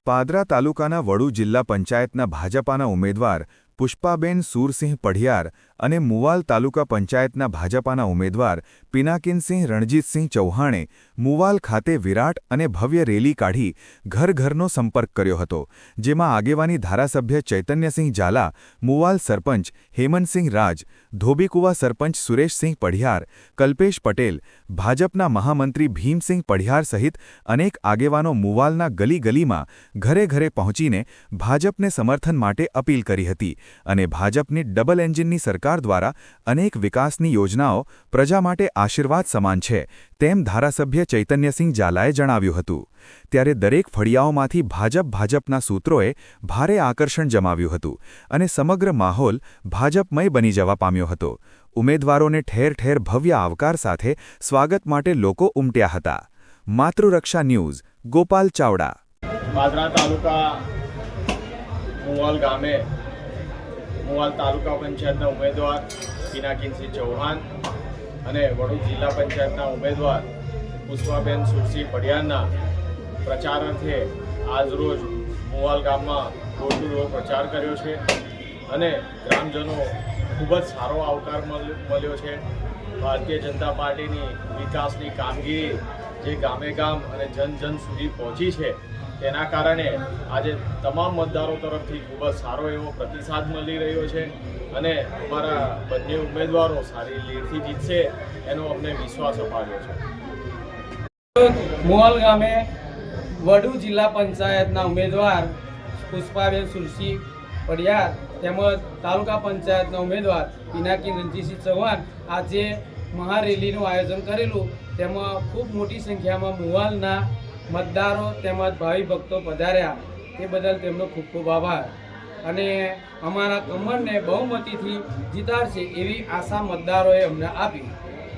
પાદરા તાલુકાના વડુ જિલ્લા પંચાયતના ભાજપાના ઉમેદવાર પુષ્પાબેન સુરસિંહ પઢિયાર અને મુવાલ તાલુકા પંચાયતના ભાજપાના ઉમેદવાર પિનાકિનસિંહ રણજીતસિંહ ચૌહાણે મુવાલ ખાતે વિરાટ અને ભવ્ય રેલી કાઢી ઘર-ઘરનો સંપર્ક કર્યો હતો, જેમાં આગેવાની ધારાસભ્ય ચૈતન્યસિંહ ઝાલા, મુવાલ સરપંચ હેમંતસિંહ રાજ, ધોબીકુવા સરપંચ સુરેશસિંહ પઢિયાર, કલ્પેશ પટેલ, ભાજપના મહામંત્રી ભીમસિંહ પઢિયાર સહિત અનેક આગેવાનો મુવાલના ગલી-ગલીમાં ઘરે-ઘરે પહોંચીને ભાજપને સમર્થન માટે અપીલ કરી હતી અને ભાજપની ડબલ એન્જિનની સરકાર દ્વારા અનેક વિકાસની યોજનાઓ પ્રજા માટે આશીર્વાદ સમાન છે, તેમ ધારાસભ્ય ચૈતન્યસિંહ ઝાલાએ જણાવ્યું હતું. ત્યારે દરેક ફળિયાઓમાંથી ભાજપના સૂત્રોએ ભારે આકર્ષણ જમાવ્યું હતું અને સમગ્ર માહોલ ભાજપમય બની જવા પામ્યો હતો. ઉમેદવારોને ઠેર-ઠેર ભવ્ય આવકાર સાથે સ્વાગત માટે લોકો ઉમટ્યા હતા. માતૃરક્ષા ન્યૂઝ, ગોપાલ ચાવડા. પાદરા તાલુકા મુવાલ ગામે મુવાલ તાલુકા પંચાયતના ઉમેદવાર પિનાકિનસિંહ ચૌહાણ અને વડોદ જિલ્લા પંચાયતના ઉમેદવાર પુષ્પાબેન સુરસિંહ પઢિયારના પ્રચારાર્થે આજરોજ મુવાલ ગામમાં ડોર ટુ ડોર પ્રચાર કર્યો છે અને ગ્રામજનો ખૂબ જ સારો આવકાર મળ્યો છે. ભારતીય જનતા પાર્ટીની વિકાસની કામગીરી જે ગામે ગામ અને જન સુધી પહોંચી છે, તેના કારણે આજે તમામ મતદારો તરફથી ખૂબ જ સારો એવો પ્રતિસાદ મળી રહ્યો છે અને અમારા બંને ઉમેદવારો સારી લીડથી જીતશે એનો અમને વિશ્વાસ અપાવ્યો છે. મુવાલ ગામે વડુ જિલ્લા પંચાયતના ઉમેદવાર પુષ્પાબેન સુરસિંહ પઢિયાર તેમજ તાલુકા પંચાયતના ઉમેદવાર પિનાકિન રણજીતસિંહ ચૌહાણ આજે મહારેલીનું આયોજન કરેલું, તેમાં ખૂબ મોટી સંખ્યામાં મુવાલના મતદારો તેમજ ભાવિ ભક્તો પધાર્યા. તે બદલ તેમનો ખૂબ ખૂબ આભાર અને અમારા કમળને બહુમતીથી જીતાડશે એવી આશા મતદારોએ અમને આપી.